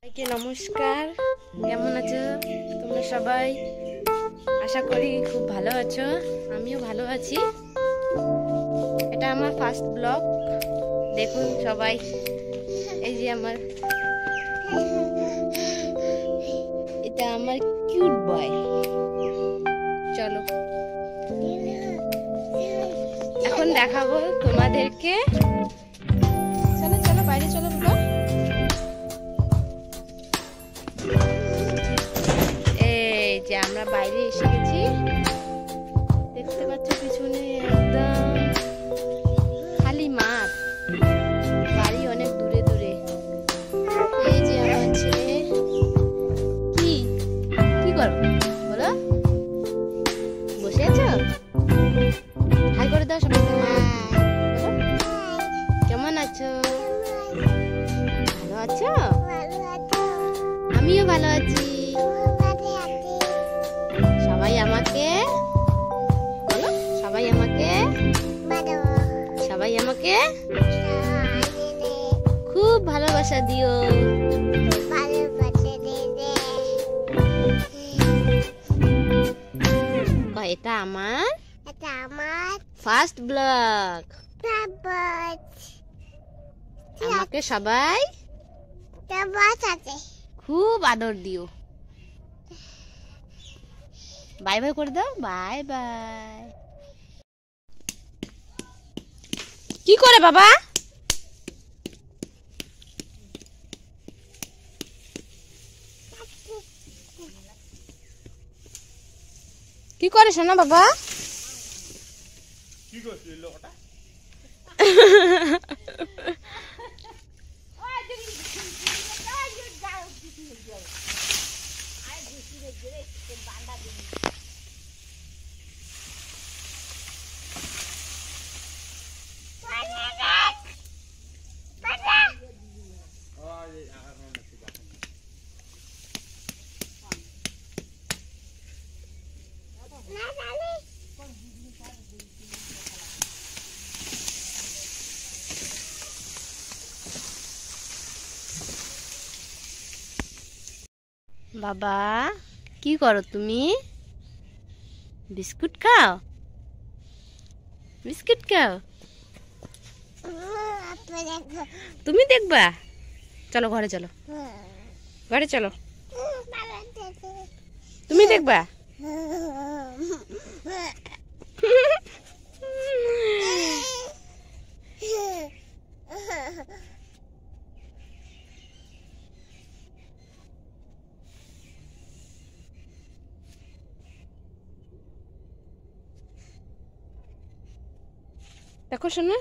সবাইকে নমস্কার। কেমন আছো তোমরা সবাই? আশা করি খুব ভালো আছো, আমিও ভালো আছি। এটা আমার ফার্স্ট ব্লগ, দেখুন সবাই। এই যে এটা আমার কিউট বয়। চলো এখন দেখাবো তোমাদেরকে। চলো চলো বাইরে চলো বাবা। এই যে আমরা বাইরে এসে গেছি, দেখতে পাচ্ছ পিছনে একদম খালি মাঠ, বাড়ি অনেক দূরে দূরে। এই যে আমার ছেলে। কি কি করো বলো? বসে আছো? হাই করে দাও সবাইকে। কেমন আছো? ভালো আছো? আমিও ভালো আছি। সবাই আমাকে বলো, সবাই আমাকে খুব ভালোবাসা দিও। এটা আমার ফার্স্ট ব্লগ। আমাকে সবাই খুব আদর দিও। বাই বাই করে দাও। Bye bye. কি করে বাবা? কি করে শোনা বাবা? কি করছিস লোকটা? বাবা কি করো তুমি? বিস্কুট খাও? বিস্কুট খাও? তুমি দেখবা? চলো ঘরে চলো, ঘরে চলো। তুমি দেখবা? দেখো শোনা,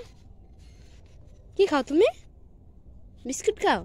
কি খাও তুমি? বিস্কুট খাও?